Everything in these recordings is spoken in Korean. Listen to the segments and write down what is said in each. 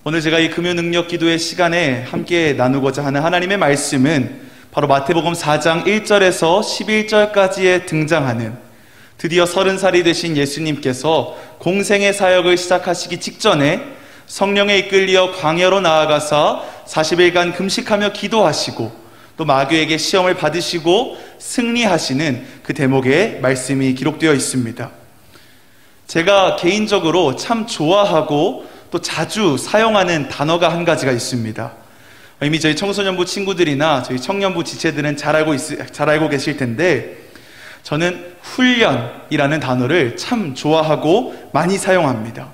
오늘 제가 이 금요능력 기도의 시간에 함께 나누고자 하는 하나님의 말씀은 바로 마태복음 4장 1절에서 11절까지에 등장하는 드디어 30살이 되신 예수님께서 공생의 사역을 시작하시기 직전에 성령에 이끌려 광야로 나아가사 40일간 금식하며 기도하시고 또 마귀에게 시험을 받으시고 승리하시는 그 대목의 말씀이 기록되어 있습니다. 제가 개인적으로 참 좋아하고 또 자주 사용하는 단어가 한 가지가 있습니다. 이미 저희 청소년부 친구들이나 저희 청년부 지체들은 잘 알고 계실 텐데, 저는 훈련이라는 단어를 참 좋아하고 많이 사용합니다.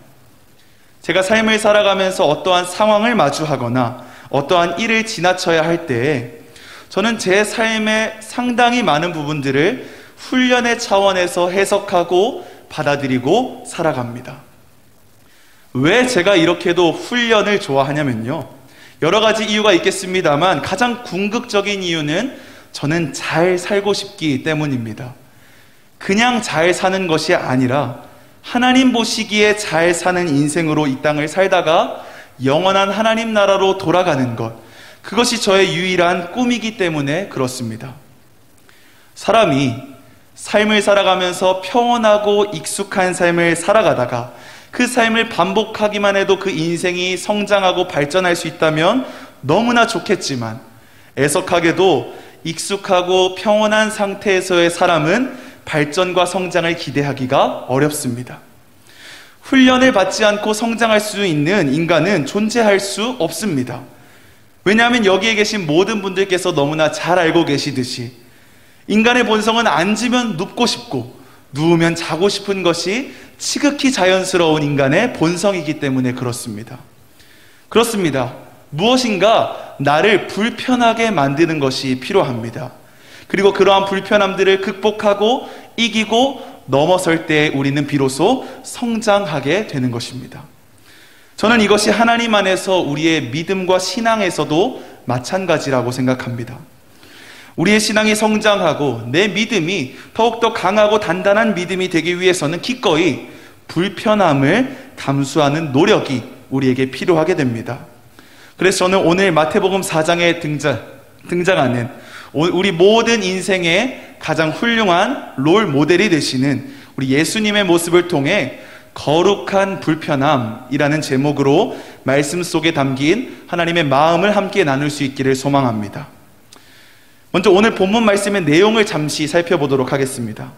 제가 삶을 살아가면서 어떠한 상황을 마주하거나 어떠한 일을 지나쳐야 할 때에 저는 제 삶의 상당히 많은 부분들을 훈련의 차원에서 해석하고 받아들이고 살아갑니다. 왜 제가 이렇게도 훈련을 좋아하냐면요, 여러 가지 이유가 있겠습니다만 가장 궁극적인 이유는 저는 잘 살고 싶기 때문입니다. 그냥 잘 사는 것이 아니라 하나님 보시기에 잘 사는 인생으로 이 땅을 살다가 영원한 하나님 나라로 돌아가는 것, 그것이 저의 유일한 꿈이기 때문에 그렇습니다. 사람이 삶을 살아가면서 평온하고 익숙한 삶을 살아가다가 그 삶을 반복하기만 해도 그 인생이 성장하고 발전할 수 있다면 너무나 좋겠지만, 애석하게도 익숙하고 평온한 상태에서의 사람은 발전과 성장을 기대하기가 어렵습니다. 훈련을 받지 않고 성장할 수 있는 인간은 존재할 수 없습니다. 왜냐하면 여기에 계신 모든 분들께서 너무나 잘 알고 계시듯이 인간의 본성은 앉으면 눕고 싶고 누우면 자고 싶은 것이 지극히 자연스러운 인간의 본성이기 때문에 그렇습니다. 무엇인가 나를 불편하게 만드는 것이 필요합니다. 그리고 그러한 불편함들을 극복하고 이기고 넘어설 때 우리는 비로소 성장하게 되는 것입니다. 저는 이것이 하나님 안에서 우리의 믿음과 신앙에서도 마찬가지라고 생각합니다. 우리의 신앙이 성장하고 내 믿음이 더욱더 강하고 단단한 믿음이 되기 위해서는 기꺼이 불편함을 감수하는 노력이 우리에게 필요하게 됩니다. 그래서 저는 오늘 마태복음 4장에 등장하는 우리 모든 인생의 가장 훌륭한 롤 모델이 되시는 우리 예수님의 모습을 통해 거룩한 불편함이라는 제목으로 말씀 속에 담긴 하나님의 마음을 함께 나눌 수 있기를 소망합니다. 먼저 오늘 본문 말씀의 내용을 잠시 살펴보도록 하겠습니다.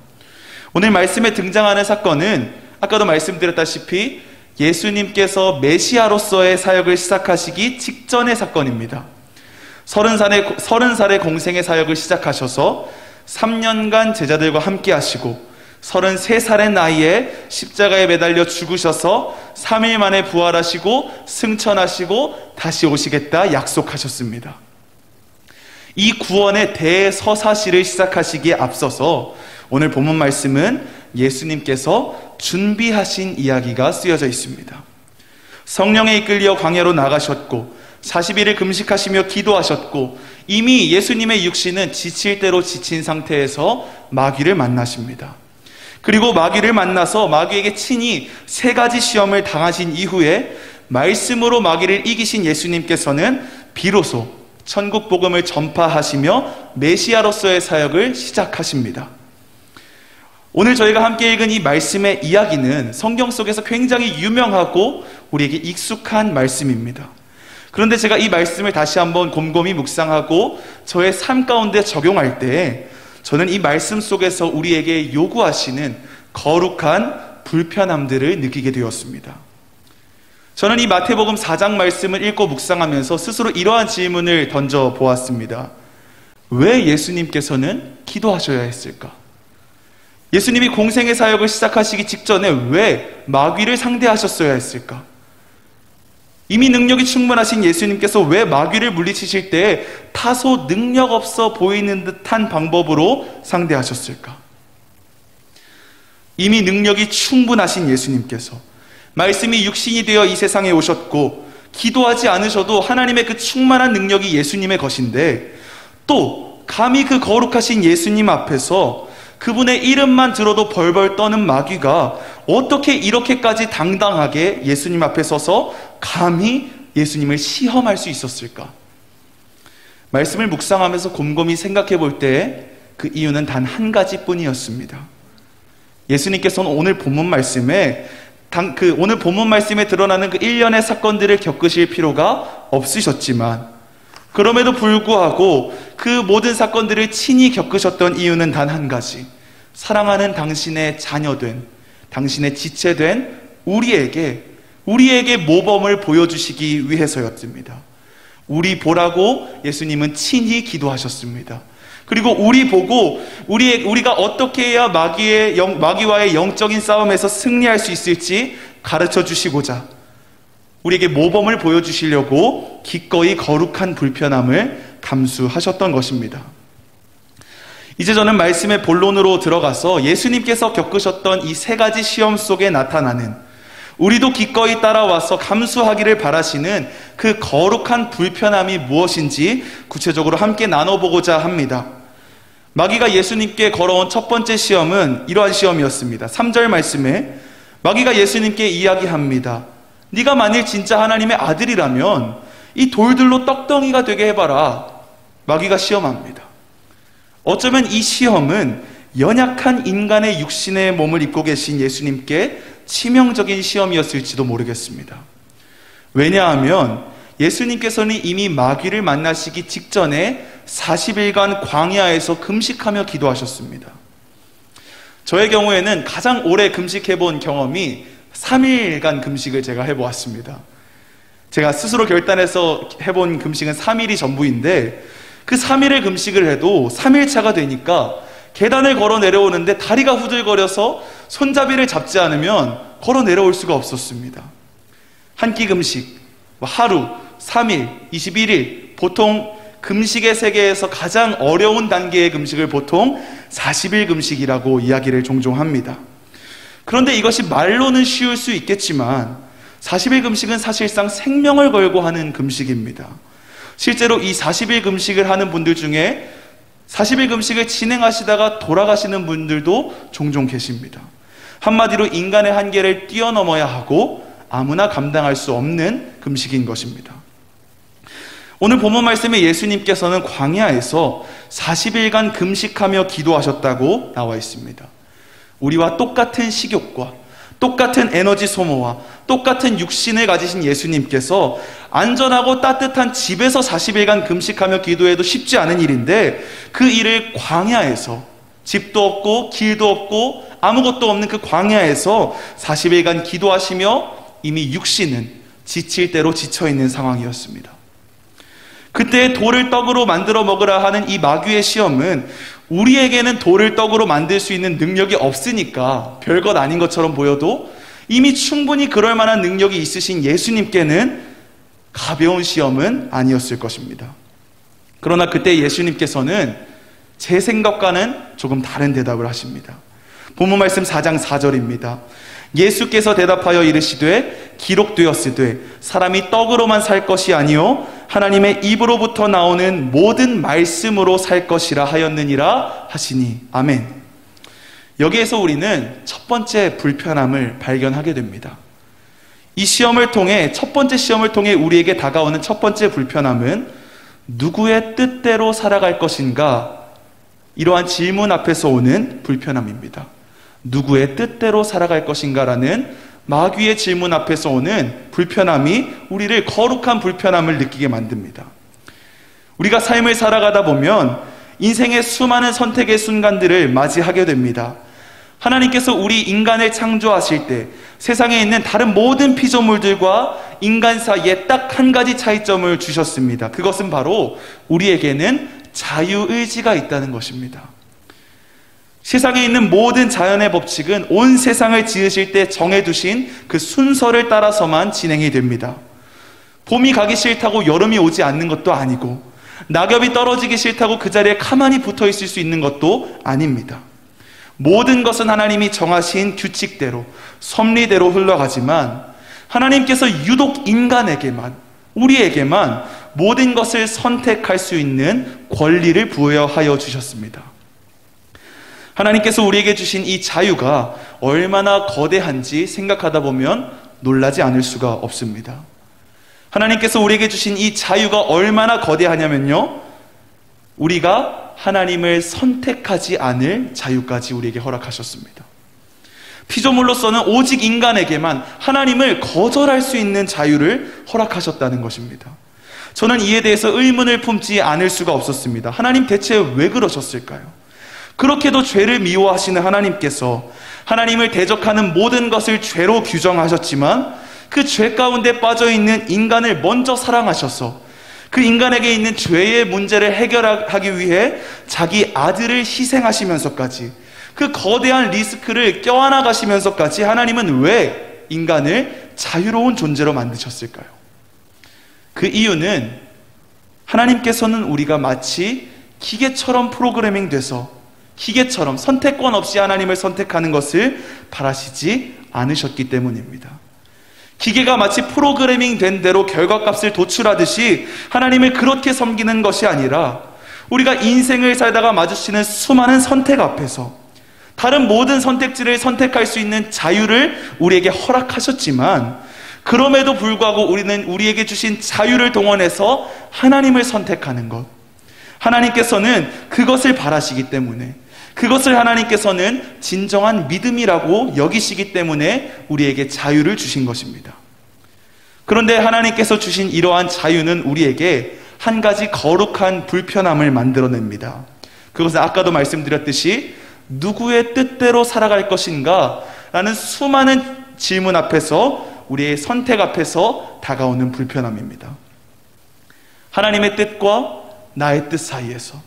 오늘 말씀에 등장하는 사건은 아까도 말씀드렸다시피 예수님께서 메시아로서의 사역을 시작하시기 직전의 사건입니다. 30살의 공생의 사역을 시작하셔서 3년간 제자들과 함께 하시고 33살의 나이에 십자가에 매달려 죽으셔서 3일 만에 부활하시고 승천하시고 다시 오시겠다 약속하셨습니다. 이 구원의 대서사시를 시작하시기에 앞서서 오늘 본문 말씀은 예수님께서 준비하신 이야기가 쓰여져 있습니다. 성령에 이끌려 광야로 나가셨고 40일을 금식하시며 기도하셨고 이미 예수님의 육신은 지칠 대로 지친 상태에서 마귀를 만나십니다. 그리고 마귀를 만나서 마귀에게 친히 3가지 시험을 당하신 이후에 말씀으로 마귀를 이기신 예수님께서는 비로소 천국 복음을 전파하시며 메시아로서의 사역을 시작하십니다. 오늘 저희가 함께 읽은 이 말씀의 이야기는 성경 속에서 굉장히 유명하고 우리에게 익숙한 말씀입니다. 그런데 제가 이 말씀을 다시 한번 곰곰이 묵상하고 저의 삶 가운데 적용할 때 저는 이 말씀 속에서 우리에게 요구하시는 거룩한 불편함들을 느끼게 되었습니다. 저는 이 마태복음 4장 말씀을 읽고 묵상하면서 스스로 이러한 질문을 던져보았습니다. 왜 예수님께서는 기도하셔야 했을까? 예수님이 공생의 사역을 시작하시기 직전에 왜 마귀를 상대하셨어야 했을까? 이미 능력이 충분하신 예수님께서 왜 마귀를 물리치실 때 다소 능력 없어 보이는 듯한 방법으로 상대하셨을까? 이미 능력이 충분하신 예수님께서 말씀이 육신이 되어 이 세상에 오셨고 기도하지 않으셔도 하나님의 그 충만한 능력이 예수님의 것인데 또 감히 그 거룩하신 예수님 앞에서 그분의 이름만 들어도 벌벌 떠는 마귀가 어떻게 이렇게까지 당당하게 예수님 앞에 서서 감히 예수님을 시험할 수 있었을까? 말씀을 묵상하면서 곰곰이 생각해 볼 때 그 이유는 단 한 가지뿐이었습니다. 예수님께서는 오늘 본문 말씀에 드러나는 그 일련의 사건들을 겪으실 필요가 없으셨지만, 그럼에도 불구하고 그 모든 사건들을 친히 겪으셨던 이유는 단 한 가지, 사랑하는 당신의 자녀된, 당신의 지체된 우리에게 모범을 보여주시기 위해서였습니다. 우리 보라고 예수님은 친히 기도하셨습니다. 그리고 우리 보고 우리가 어떻게 해야 마귀와의 영적인 싸움에서 승리할 수 있을지 가르쳐 주시고자 우리에게 모범을 보여주시려고 기꺼이 거룩한 불편함을 감수하셨던 것입니다. 이제 저는 말씀의 본론으로 들어가서 예수님께서 겪으셨던 이 세 가지 시험 속에 나타나는, 우리도 기꺼이 따라와서 감수하기를 바라시는 그 거룩한 불편함이 무엇인지 구체적으로 함께 나눠보고자 합니다. 마귀가 예수님께 걸어온 첫 번째 시험은 이러한 시험이었습니다. 3절 말씀에 마귀가 예수님께 이야기합니다. 네가 만일 진짜 하나님의 아들이라면 이 돌들로 떡덩이가 되게 해봐라. 마귀가 시험합니다. 어쩌면 이 시험은 연약한 인간의 육신의 몸을 입고 계신 예수님께 치명적인 시험이었을지도 모르겠습니다. 왜냐하면 예수님께서는 이미 마귀를 만나시기 직전에 40일간 광야에서 금식하며 기도하셨습니다. 저의 경우에는 가장 오래 금식해본 경험이 3일간 금식을 제가 해보았습니다. 제가 스스로 결단해서 해본 금식은 3일이 전부인데, 그 3일의 금식을 해도 3일차가 되니까 계단을 걸어 내려오는데 다리가 후들거려서 손잡이를 잡지 않으면 걸어 내려올 수가 없었습니다. 한 끼 금식, 하루, 3일, 21일, 보통 금식의 세계에서 가장 어려운 단계의 금식을 보통 40일 금식이라고 이야기를 종종 합니다. 그런데 이것이 말로는 쉬울 수 있겠지만 40일 금식은 사실상 생명을 걸고 하는 금식입니다. 실제로 이 40일 금식을 하는 분들 중에 40일 금식을 진행하시다가 돌아가시는 분들도 종종 계십니다. 한마디로 인간의 한계를 뛰어넘어야 하고 아무나 감당할 수 없는 금식인 것입니다. 오늘 본문 말씀에 예수님께서는 광야에서 40일간 금식하며 기도하셨다고 나와 있습니다. 우리와 똑같은 식욕과 똑같은 에너지 소모와 똑같은 육신을 가지신 예수님께서 안전하고 따뜻한 집에서 40일간 금식하며 기도해도 쉽지 않은 일인데, 그 일을 광야에서, 집도 없고 길도 없고 아무것도 없는 그 광야에서 40일간 기도하시며 이미 육신은 지칠 대로 지쳐있는 상황이었습니다. 그때 돌을 떡으로 만들어 먹으라 하는 이 마귀의 시험은 우리에게는 돌을 떡으로 만들 수 있는 능력이 없으니까 별것 아닌 것처럼 보여도 이미 충분히 그럴 만한 능력이 있으신 예수님께는 가벼운 시험은 아니었을 것입니다. 그러나 그때 예수님께서는 제 생각과는 조금 다른 대답을 하십니다. 본문 말씀 4장 4절입니다. 예수께서 대답하여 이르시되 기록되었으되 사람이 떡으로만 살 것이 아니요 하나님의 입으로부터 나오는 모든 말씀으로 살 것이라 하였느니라 하시니. 아멘. 여기에서 우리는 첫 번째 불편함을 발견하게 됩니다. 이 시험을 통해, 첫 번째 시험을 통해 우리에게 다가오는 첫 번째 불편함은 누구의 뜻대로 살아갈 것인가? 이러한 질문 앞에서 오는 불편함입니다. 누구의 뜻대로 살아갈 것인가라는 마귀의 질문 앞에서 오는 불편함이 우리를 거룩한 불편함을 느끼게 만듭니다. 우리가 삶을 살아가다 보면 인생의 수많은 선택의 순간들을 맞이하게 됩니다. 하나님께서 우리 인간을 창조하실 때 세상에 있는 다른 모든 피조물들과 인간 사이에 딱 한 가지 차이점을 주셨습니다. 그것은 바로 우리에게는 자유의지가 있다는 것입니다. 세상에 있는 모든 자연의 법칙은 온 세상을 지으실 때 정해두신 그 순서를 따라서만 진행이 됩니다. 봄이 가기 싫다고 여름이 오지 않는 것도 아니고, 낙엽이 떨어지기 싫다고 그 자리에 가만히 붙어 있을 수 있는 것도 아닙니다. 모든 것은 하나님이 정하신 규칙대로, 섭리대로 흘러가지만 하나님께서 유독 인간에게만, 우리에게만 모든 것을 선택할 수 있는 권리를 부여하여 주셨습니다. 하나님께서 우리에게 주신 이 자유가 얼마나 거대한지 생각하다 보면 놀라지 않을 수가 없습니다. 하나님께서 우리에게 주신 이 자유가 얼마나 거대하냐면요, 우리가 하나님을 선택하지 않을 자유까지 우리에게 허락하셨습니다. 피조물로서는 오직 인간에게만 하나님을 거절할 수 있는 자유를 허락하셨다는 것입니다. 저는 이에 대해서 의문을 품지 않을 수가 없었습니다. 하나님 대체 왜 그러셨을까요? 그렇게도 죄를 미워하시는 하나님께서 하나님을 대적하는 모든 것을 죄로 규정하셨지만 그 죄 가운데 빠져있는 인간을 먼저 사랑하셔서 그 인간에게 있는 죄의 문제를 해결하기 위해 자기 아들을 희생하시면서까지 그 거대한 리스크를 껴안아 가시면서까지 하나님은 왜 인간을 자유로운 존재로 만드셨을까요? 그 이유는 하나님께서는 우리가 마치 기계처럼 프로그래밍 돼서 기계처럼 선택권 없이 하나님을 선택하는 것을 바라시지 않으셨기 때문입니다. 기계가 마치 프로그래밍 된 대로 결과값을 도출하듯이 하나님을 그렇게 섬기는 것이 아니라 우리가 인생을 살다가 마주치는 수많은 선택 앞에서 다른 모든 선택지를 선택할 수 있는 자유를 우리에게 허락하셨지만 그럼에도 불구하고 우리는 우리에게 주신 자유를 동원해서 하나님을 선택하는 것, 하나님께서는 그것을 바라시기 때문에, 그것을 하나님께서는 진정한 믿음이라고 여기시기 때문에 우리에게 자유를 주신 것입니다. 그런데 하나님께서 주신 이러한 자유는 우리에게 한 가지 거룩한 불편함을 만들어냅니다. 그것은 아까도 말씀드렸듯이 누구의 뜻대로 살아갈 것인가? 라는 수많은 질문 앞에서, 우리의 선택 앞에서 다가오는 불편함입니다. 하나님의 뜻과 나의 뜻 사이에서,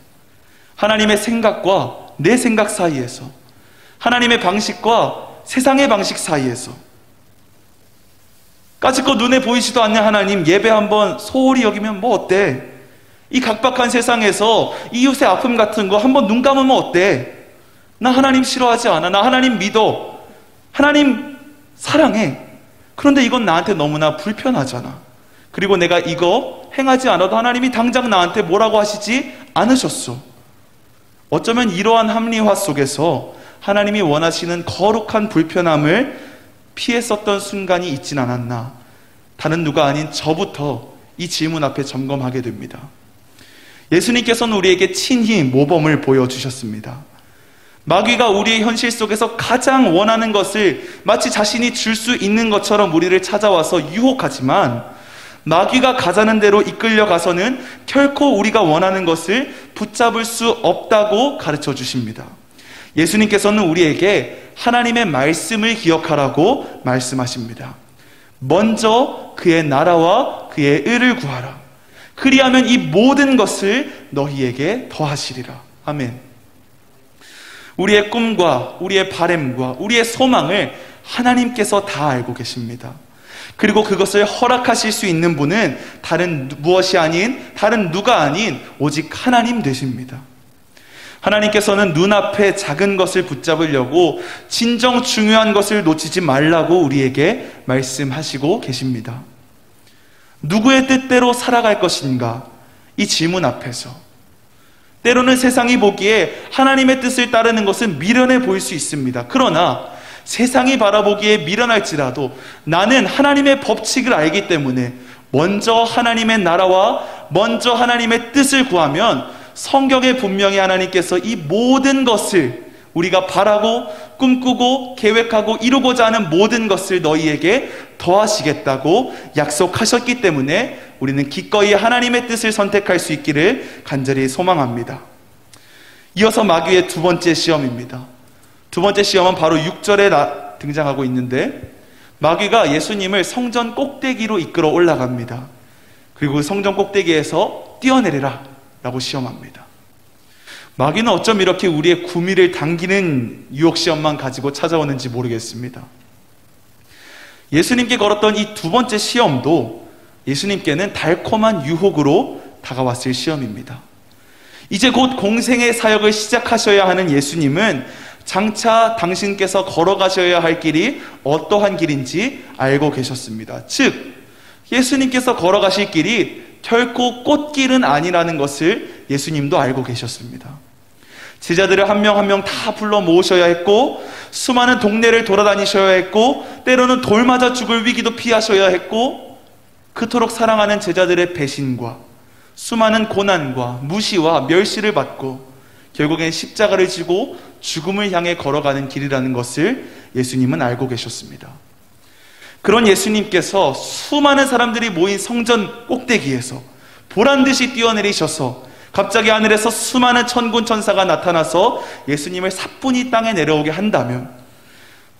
하나님의 생각과 내 생각 사이에서, 하나님의 방식과 세상의 방식 사이에서, 까짓거 눈에 보이지도 않는 하나님 예배 한번 소홀히 여기면 뭐 어때? 이 각박한 세상에서 이웃의 아픔 같은 거 한번 눈 감으면 어때? 나 하나님 싫어하지 않아. 나 하나님 믿어. 하나님 사랑해. 그런데 이건 나한테 너무나 불편하잖아. 그리고 내가 이거 행하지 않아도 하나님이 당장 나한테 뭐라고 하시지 않으셨어. 어쩌면 이러한 합리화 속에서 하나님이 원하시는 거룩한 불편함을 피했었던 순간이 있진 않았나. 다른 누가 아닌 저부터 이 질문 앞에 점검하게 됩니다. 예수님께서는 우리에게 친히 모범을 보여주셨습니다. 마귀가 우리의 현실 속에서 가장 원하는 것을 마치 자신이 줄 수 있는 것처럼 우리를 찾아와서 유혹하지만 마귀가 가자는 대로 이끌려 가서는 결코 우리가 원하는 것을 붙잡을 수 없다고 가르쳐 주십니다. 예수님께서는 우리에게 하나님의 말씀을 기억하라고 말씀하십니다. 먼저 그의 나라와 그의 의를 구하라. 그리하면 이 모든 것을 너희에게 더하시리라. 아멘. 우리의 꿈과 우리의 바램과 우리의 소망을 하나님께서 다 알고 계십니다. 그리고 그것을 허락하실 수 있는 분은 다른 무엇이 아닌, 다른 누가 아닌 오직 하나님 되십니다. 하나님께서는 눈앞에 작은 것을 붙잡으려고 진정 중요한 것을 놓치지 말라고 우리에게 말씀하시고 계십니다. 누구의 뜻대로 살아갈 것인가? 이 질문 앞에서 때로는 세상이 보기에 하나님의 뜻을 따르는 것은 미련해 보일 수 있습니다. 그러나 세상이 바라보기에 미련할지라도 나는 하나님의 법칙을 알기 때문에 먼저 하나님의 나라와 먼저 하나님의 뜻을 구하면 성경에 분명히 하나님께서 이 모든 것을, 우리가 바라고 꿈꾸고 계획하고 이루고자 하는 모든 것을 너희에게 더하시겠다고 약속하셨기 때문에 우리는 기꺼이 하나님의 뜻을 선택할 수 있기를 간절히 소망합니다. 이어서 마귀의 두 번째 시험입니다. 두 번째 시험은 바로 6절에 등장하고 있는데, 마귀가 예수님을 성전 꼭대기로 이끌어 올라갑니다. 그리고 성전 꼭대기에서 뛰어내리라 라고 시험합니다. 마귀는 어쩜 이렇게 우리의 구미를 당기는 유혹시험만 가지고 찾아오는지 모르겠습니다. 예수님께 걸었던 이 두 번째 시험도 예수님께는 달콤한 유혹으로 다가왔을 시험입니다. 이제 곧 공생의 사역을 시작하셔야 하는 예수님은 장차 당신께서 걸어가셔야 할 길이 어떠한 길인지 알고 계셨습니다. 즉, 예수님께서 걸어가실 길이 결코 꽃길은 아니라는 것을 예수님도 알고 계셨습니다. 제자들을 한 명 한 명 다 불러 모으셔야 했고, 수많은 동네를 돌아다니셔야 했고, 때로는 돌 맞아 죽을 위기도 피하셔야 했고, 그토록 사랑하는 제자들의 배신과 수많은 고난과 무시와 멸시를 받고 결국엔 십자가를 지고 죽음을 향해 걸어가는 길이라는 것을 예수님은 알고 계셨습니다. 그런 예수님께서 수많은 사람들이 모인 성전 꼭대기에서 보란듯이 뛰어내리셔서 갑자기 하늘에서 수많은 천군 천사가 나타나서 예수님을 사뿐히 땅에 내려오게 한다면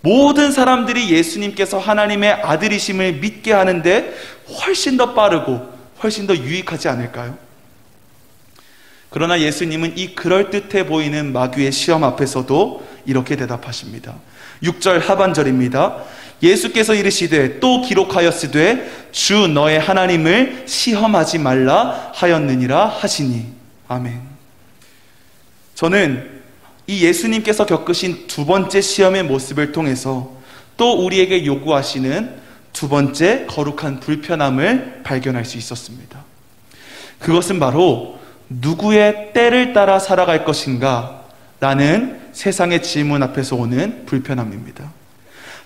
모든 사람들이 예수님께서 하나님의 아들이심을 믿게 하는데 훨씬 더 빠르고 훨씬 더 유익하지 않을까요? 그러나 예수님은 이 그럴듯해 보이는 마귀의 시험 앞에서도 이렇게 대답하십니다. 6절 하반절입니다. 예수께서 이르시되 또 기록하였으되 주 너의 하나님을 시험하지 말라 하였느니라 하시니. 아멘. 저는 이 예수님께서 겪으신 두 번째 시험의 모습을 통해서 또 우리에게 요구하시는 두 번째 거룩한 불편함을 발견할 수 있었습니다. 그것은 바로 누구의 때를 따라 살아갈 것인가 라는 세상의 질문 앞에서 오는 불편함입니다.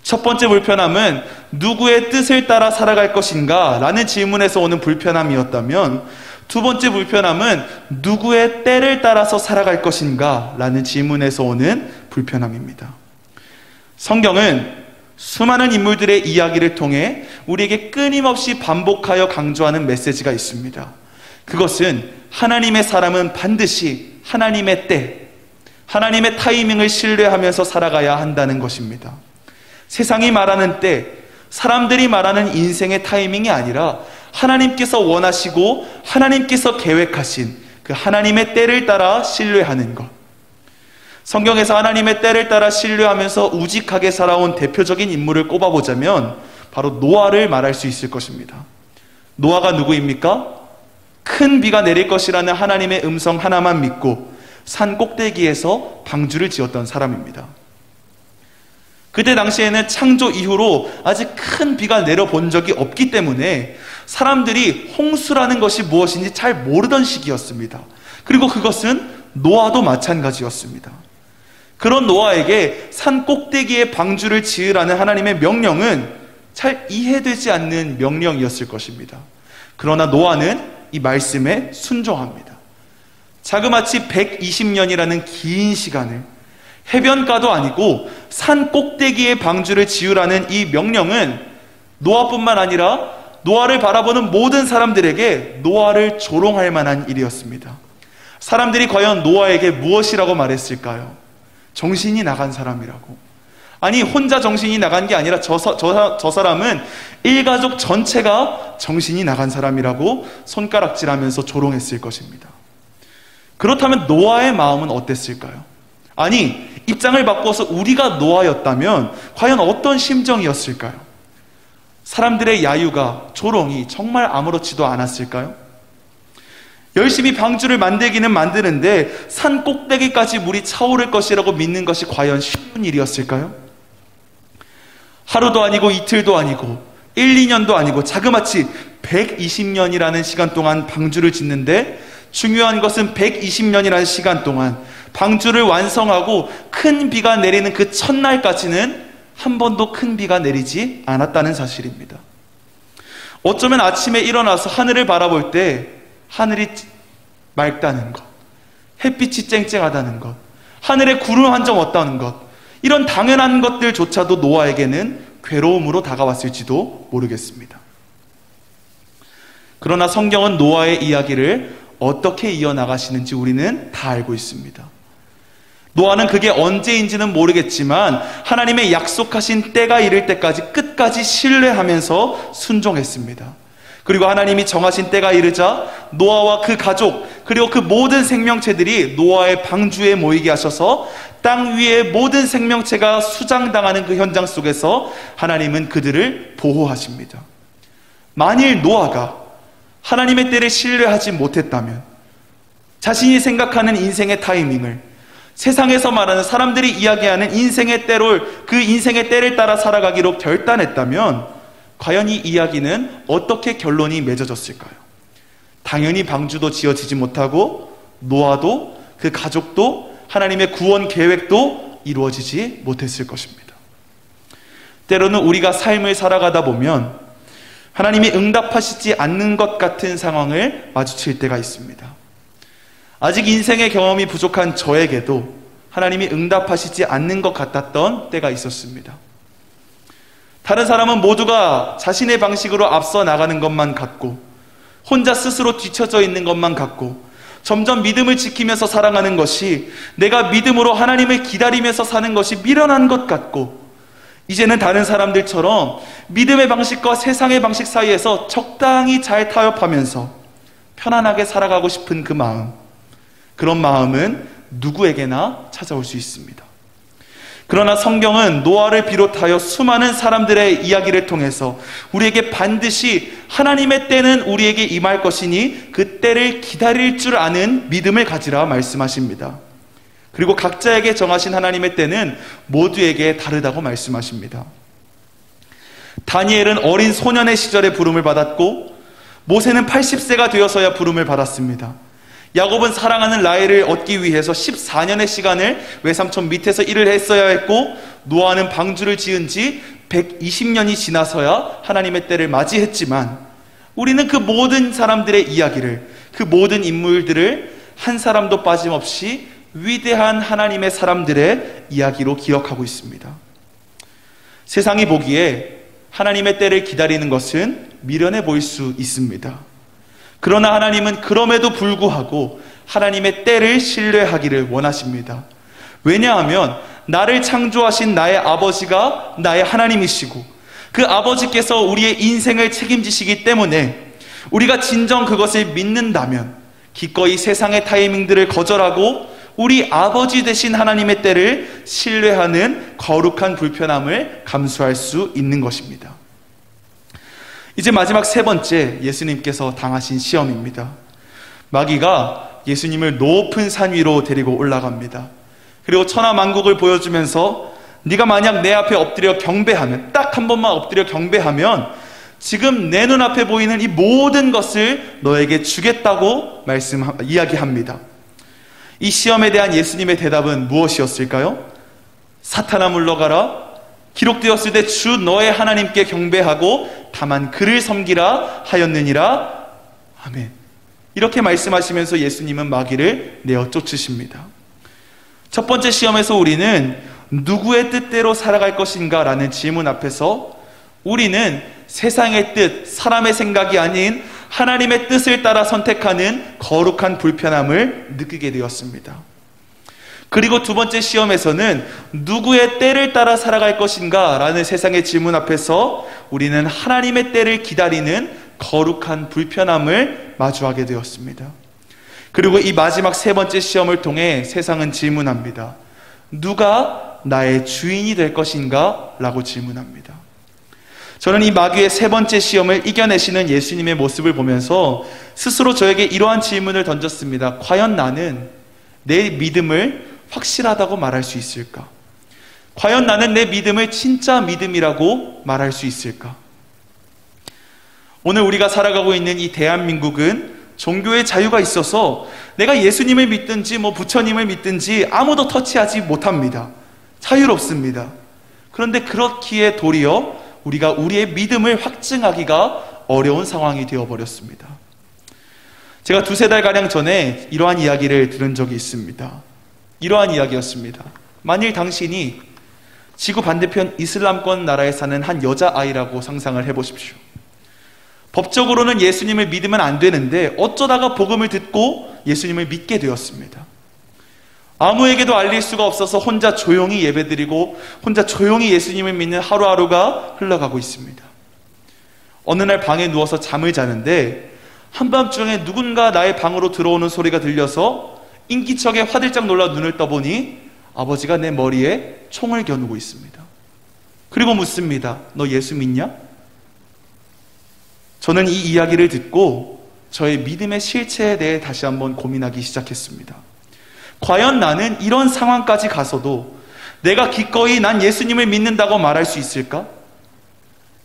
첫 번째 불편함은 누구의 뜻을 따라 살아갈 것인가 라는 질문에서 오는 불편함이었다면, 두 번째 불편함은 누구의 때를 따라서 살아갈 것인가 라는 질문에서 오는 불편함입니다. 성경은 수많은 인물들의 이야기를 통해 우리에게 끊임없이 반복하여 강조하는 메시지가 있습니다. 그것은 하나님의 사람은 반드시 하나님의 때, 하나님의 타이밍을 신뢰하면서 살아가야 한다는 것입니다. 세상이 말하는 때, 사람들이 말하는 인생의 타이밍이 아니라 하나님께서 원하시고 하나님께서 계획하신 그 하나님의 때를 따라 신뢰하는 것. 성경에서 하나님의 때를 따라 신뢰하면서 우직하게 살아온 대표적인 인물을 꼽아보자면 바로 노아를 말할 수 있을 것입니다. 노아가 누구입니까? 큰 비가 내릴 것이라는 하나님의 음성 하나만 믿고 산 꼭대기에서 방주를 지었던 사람입니다. 그때 당시에는 창조 이후로 아직 큰 비가 내려본 적이 없기 때문에 사람들이 홍수라는 것이 무엇인지 잘 모르던 시기였습니다. 그리고 그것은 노아도 마찬가지였습니다. 그런 노아에게 산 꼭대기에 방주를 지으라는 하나님의 명령은 잘 이해되지 않는 명령이었을 것입니다. 그러나 노아는 이 말씀에 순종합니다. 자그마치 120년이라는 긴 시간을 해변가도 아니고 산 꼭대기에 방주를 지으라는 이 명령은 노아뿐만 아니라 노아를 바라보는 모든 사람들에게 노아를 조롱할 만한 일이었습니다. 사람들이 과연 노아에게 무엇이라고 말했을까요? 정신이 나간 사람이라고. 아니, 혼자 정신이 나간 게 아니라 저 사람은 일가족 전체가 정신이 나간 사람이라고 손가락질하면서 조롱했을 것입니다. 그렇다면 노아의 마음은 어땠을까요? 아니, 입장을 바꿔서 우리가 노아였다면 과연 어떤 심정이었을까요? 사람들의 야유가, 조롱이 정말 아무렇지도 않았을까요? 열심히 방주를 만들기는 만드는데 산 꼭대기까지 물이 차오를 것이라고 믿는 것이 과연 쉬운 일이었을까요? 하루도 아니고 이틀도 아니고 1, 2년도 아니고 자그마치 120년이라는 시간 동안 방주를 짓는데, 중요한 것은 120년이라는 시간 동안 방주를 완성하고 큰 비가 내리는 그 첫날까지는 한 번도 큰 비가 내리지 않았다는 사실입니다. 어쩌면 아침에 일어나서 하늘을 바라볼 때 하늘이 맑다는 것, 햇빛이 쨍쨍하다는 것, 하늘에 구름 한 점 없다는 것, 이런 당연한 것들조차도 노아에게는 괴로움으로 다가왔을지도 모르겠습니다. 그러나 성경은 노아의 이야기를 어떻게 이어나가시는지 우리는 다 알고 있습니다. 노아는 그게 언제인지는 모르겠지만 하나님의 약속하신 때가 이를 때까지 끝까지 신뢰하면서 순종했습니다. 그리고 하나님이 정하신 때가 이르자 노아와 그 가족, 그리고 그 모든 생명체들이 노아의 방주에 모이게 하셔서 땅 위의 모든 생명체가 수장당하는 그 현장 속에서 하나님은 그들을 보호하십니다. 만일 노아가 하나님의 때를 신뢰하지 못했다면, 자신이 생각하는 인생의 타이밍을, 세상에서 말하는 사람들이 이야기하는 인생의 때를, 그 인생의 때를 따라 살아가기로 결단했다면 과연 이 이야기는 어떻게 결론이 맺어졌을까요? 당연히 방주도 지어지지 못하고 노아도 그 가족도 하나님의 구원 계획도 이루어지지 못했을 것입니다. 때로는 우리가 삶을 살아가다 보면 하나님이 응답하시지 않는 것 같은 상황을 마주칠 때가 있습니다. 아직 인생의 경험이 부족한 저에게도 하나님이 응답하시지 않는 것 같았던 때가 있었습니다. 다른 사람은 모두가 자신의 방식으로 앞서 나가는 것만 같고 혼자 스스로 뒤처져 있는 것만 같고 점점 믿음을 지키면서 살아가는 것이, 내가 믿음으로 하나님을 기다리면서 사는 것이 미련한 것 같고, 이제는 다른 사람들처럼 믿음의 방식과 세상의 방식 사이에서 적당히 잘 타협하면서 편안하게 살아가고 싶은 그 마음, 그런 마음은 누구에게나 찾아올 수 있습니다. 그러나 성경은 노아를 비롯하여 수많은 사람들의 이야기를 통해서 우리에게 반드시 하나님의 때는 우리에게 임할 것이니 그 때를 기다릴 줄 아는 믿음을 가지라 말씀하십니다. 그리고 각자에게 정하신 하나님의 때는 모두에게 다르다고 말씀하십니다. 다니엘은 어린 소년의 시절에 부름을 받았고, 모세는 80세가 되어서야 부름을 받았습니다. 야곱은 사랑하는 라헬을 얻기 위해서 14년의 시간을 외삼촌 밑에서 일을 했어야 했고, 노아는 방주를 지은 지 120년이 지나서야 하나님의 때를 맞이했지만, 우리는 그 모든 사람들의 이야기를, 그 모든 인물들을 한 사람도 빠짐없이 위대한 하나님의 사람들의 이야기로 기억하고 있습니다. 세상이 보기에 하나님의 때를 기다리는 것은 미련해 보일 수 있습니다. 그러나 하나님은 그럼에도 불구하고 하나님의 때를 신뢰하기를 원하십니다. 왜냐하면 나를 창조하신 나의 아버지가 나의 하나님이시고, 그 아버지께서 우리의 인생을 책임지시기 때문에 우리가 진정 그것을 믿는다면 기꺼이 세상의 타이밍들을 거절하고 우리 아버지 되신 하나님의 때를 신뢰하는 거룩한 불편함을 감수할 수 있는 것입니다. 이제 마지막 세 번째, 예수님께서 당하신 시험입니다. 마귀가 예수님을 높은 산 위로 데리고 올라갑니다. 그리고 천하만국을 보여주면서 네가 만약 내 앞에 엎드려 경배하면, 딱 한 번만 엎드려 경배하면 지금 내 눈앞에 보이는 이 모든 것을 너에게 주겠다고 이야기합니다. 이 시험에 대한 예수님의 대답은 무엇이었을까요? 사탄아 물러가라. 기록되었을 때 주 너의 하나님께 경배하고 다만 그를 섬기라 하였느니라. 아멘. 이렇게 말씀하시면서 예수님은 마귀를 내어 쫓으십니다. 첫 번째 시험에서 우리는 누구의 뜻대로 살아갈 것인가 라는 질문 앞에서 우리는 세상의 뜻, 사람의 생각이 아닌 하나님의 뜻을 따라 선택하는 거룩한 불편함을 느끼게 되었습니다. 그리고 두 번째 시험에서는 누구의 때를 따라 살아갈 것인가 라는 세상의 질문 앞에서 우리는 하나님의 때를 기다리는 거룩한 불편함을 마주하게 되었습니다. 그리고 이 마지막 세 번째 시험을 통해 세상은 질문합니다. 누가 나의 주인이 될 것인가? 라고 질문합니다. 저는 이 마귀의 세 번째 시험을 이겨내시는 예수님의 모습을 보면서 스스로 저에게 이러한 질문을 던졌습니다. 과연 나는 내 믿음을 확실하다고 말할 수 있을까? 과연 나는 내 믿음을 진짜 믿음이라고 말할 수 있을까? 오늘 우리가 살아가고 있는 이 대한민국은 종교의 자유가 있어서 내가 예수님을 믿든지 부처님을 믿든지 아무도 터치하지 못합니다. 자유롭습니다. 그런데 그렇기에 도리어 우리가 우리의 믿음을 확증하기가 어려운 상황이 되어버렸습니다. 제가 2-3달가량 전에 이러한 이야기를 들은 적이 있습니다. 이러한 이야기였습니다. 만일 당신이 지구 반대편 이슬람권 나라에 사는 한 여자아이라고 상상을 해보십시오. 법적으로는 예수님을 믿으면 안 되는데 어쩌다가 복음을 듣고 예수님을 믿게 되었습니다. 아무에게도 알릴 수가 없어서 혼자 조용히 예배드리고 혼자 조용히 예수님을 믿는 하루하루가 흘러가고 있습니다. 어느 날 방에 누워서 잠을 자는데 한밤중에 누군가 나의 방으로 들어오는 소리가 들려서 인기척에 화들짝 놀라 눈을 떠보니 아버지가 내 머리에 총을 겨누고 있습니다. 그리고 묻습니다. 너 예수 믿냐? 저는 이 이야기를 듣고 저의 믿음의 실체에 대해 다시 한번 고민하기 시작했습니다. 과연 나는 이런 상황까지 가서도 내가 기꺼이 난 예수님을 믿는다고 말할 수 있을까?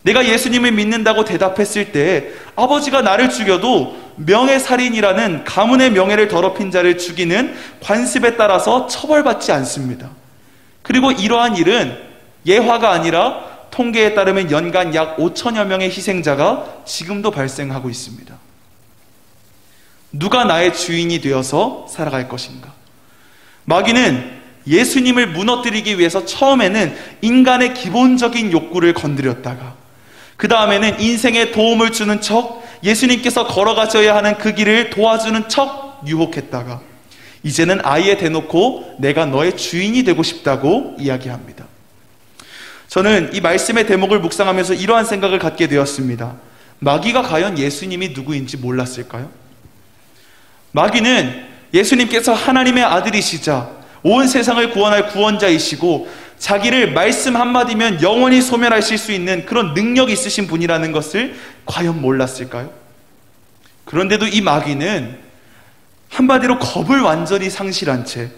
내가 예수님을 믿는다고 대답했을 때 아버지가 나를 죽여도 명예살인이라는 가문의 명예를 더럽힌 자를 죽이는 관습에 따라서 처벌받지 않습니다. 그리고 이러한 일은 예화가 아니라 통계에 따르면 연간 약 5천여 명의 희생자가 지금도 발생하고 있습니다. 누가 나의 주인이 되어서 살아갈 것인가? 마귀는 예수님을 무너뜨리기 위해서 처음에는 인간의 기본적인 욕구를 건드렸다가 그 다음에는 인생에 도움을 주는 척, 예수님께서 걸어가셔야 하는 그 길을 도와주는 척 유혹했다가 이제는 아예 대놓고 내가 너의 주인이 되고 싶다고 이야기합니다. 저는 이 말씀의 대목을 묵상하면서 이러한 생각을 갖게 되었습니다. 마귀가 과연 예수님이 누구인지 몰랐을까요? 마귀는 예수님께서 하나님의 아들이시자 온 세상을 구원할 구원자이시고 자기를 말씀 한마디면 영원히 소멸하실 수 있는 그런 능력이 있으신 분이라는 것을 과연 몰랐을까요? 그런데도 이 마귀는 한마디로 겁을 완전히 상실한 채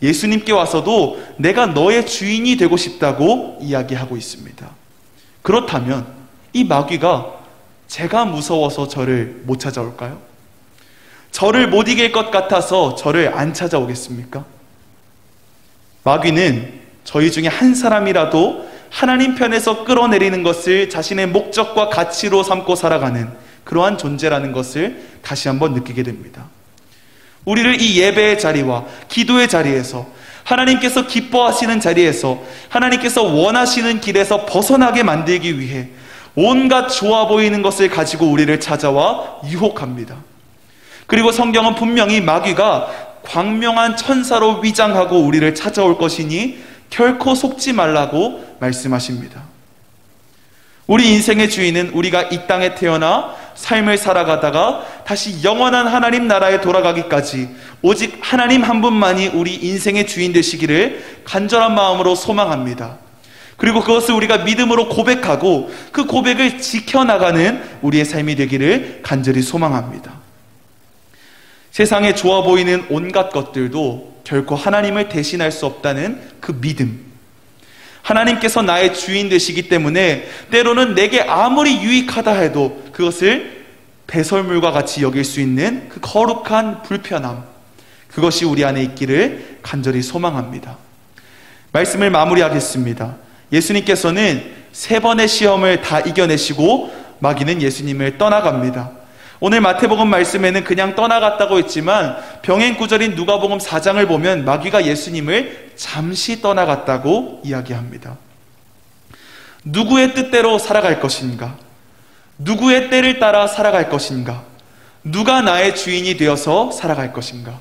예수님께 와서도 내가 너의 주인이 되고 싶다고 이야기하고 있습니다. 그렇다면 이 마귀가 제가 무서워서 저를 못 찾아올까요? 저를 못 이길 것 같아서 저를 안 찾아오겠습니까? 마귀는 저희 중에 한 사람이라도 하나님 편에서 끌어내리는 것을 자신의 목적과 가치로 삼고 살아가는 그러한 존재라는 것을 다시 한번 느끼게 됩니다. 우리를 이 예배의 자리와 기도의 자리에서 하나님께서 기뻐하시는 자리에서 하나님께서 원하시는 길에서 벗어나게 만들기 위해 온갖 좋아 보이는 것을 가지고 우리를 찾아와 유혹합니다. 그리고 성경은 분명히 마귀가 광명한 천사로 위장하고 우리를 찾아올 것이니 결코 속지 말라고 말씀하십니다. 우리 인생의 주인은 우리가 이 땅에 태어나 삶을 살아가다가 다시 영원한 하나님 나라에 돌아가기까지 오직 하나님 한 분만이 우리 인생의 주인 되시기를 간절한 마음으로 소망합니다. 그리고 그것을 우리가 믿음으로 고백하고 그 고백을 지켜나가는 우리의 삶이 되기를 간절히 소망합니다. 세상에 좋아 보이는 온갖 것들도 결코 하나님을 대신할 수 없다는 그 믿음. 하나님께서 나의 주인 되시기 때문에 때로는 내게 아무리 유익하다 해도 그것을 배설물과 같이 여길 수 있는 그 거룩한 불편함. 그것이 우리 안에 있기를 간절히 소망합니다. 말씀을 마무리하겠습니다. 예수님께서는 3번의 시험을 다 이겨내시고 마귀는 예수님을 떠나갑니다. 오늘 마태복음 말씀에는 그냥 떠나갔다고 했지만 병행 구절인 누가복음 4장을 보면 마귀가 예수님을 잠시 떠나갔다고 이야기합니다. 누구의 뜻대로 살아갈 것인가? 누구의 때를 따라 살아갈 것인가? 누가 나의 주인이 되어서 살아갈 것인가?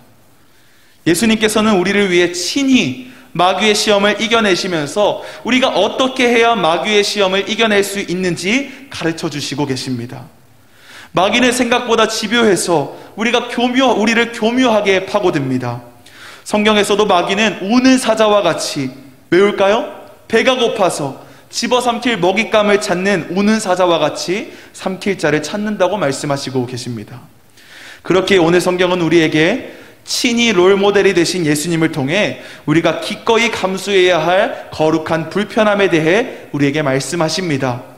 예수님께서는 우리를 위해 친히 마귀의 시험을 이겨내시면서 우리가 어떻게 해야 마귀의 시험을 이겨낼 수 있는지 가르쳐 주시고 계십니다. 마귀는 생각보다 집요해서 우리를 교묘하게 파고듭니다. 성경에서도 마귀는 우는 사자와 같이 왜 울까요? 배가 고파서 집어삼킬 먹잇감을 찾는 우는 사자와 같이 삼킬 자를 찾는다고 말씀하시고 계십니다. 그렇게 오늘 성경은 우리에게 친히 롤모델이 되신 예수님을 통해 우리가 기꺼이 감수해야 할 거룩한 불편함에 대해 우리에게 말씀하십니다.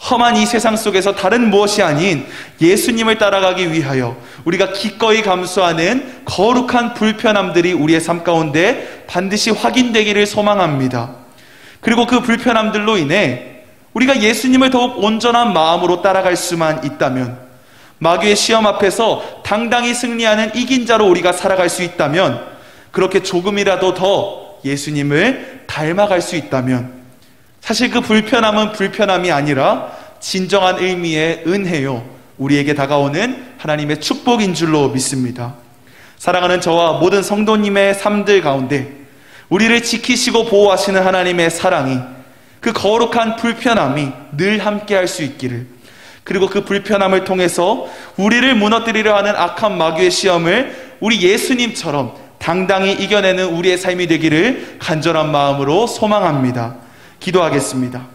험한 이 세상 속에서 다른 무엇이 아닌 예수님을 따라가기 위하여 우리가 기꺼이 감수하는 거룩한 불편함들이 우리의 삶 가운데 반드시 확인되기를 소망합니다. 그리고 그 불편함들로 인해 우리가 예수님을 더욱 온전한 마음으로 따라갈 수만 있다면, 마귀의 시험 앞에서 당당히 승리하는 이긴 자로 우리가 살아갈 수 있다면, 그렇게 조금이라도 더 예수님을 닮아갈 수 있다면 사실 그 불편함은 불편함이 아니라 진정한 의미의 은혜요, 우리에게 다가오는 하나님의 축복인 줄로 믿습니다. 사랑하는 저와 모든 성도님의 삶들 가운데 우리를 지키시고 보호하시는 하나님의 사랑이, 그 거룩한 불편함이 늘 함께할 수 있기를, 그리고 그 불편함을 통해서 우리를 무너뜨리려 하는 악한 마귀의 시험을 우리 예수님처럼 당당히 이겨내는 우리의 삶이 되기를 간절한 마음으로 소망합니다. 기도하겠습니다.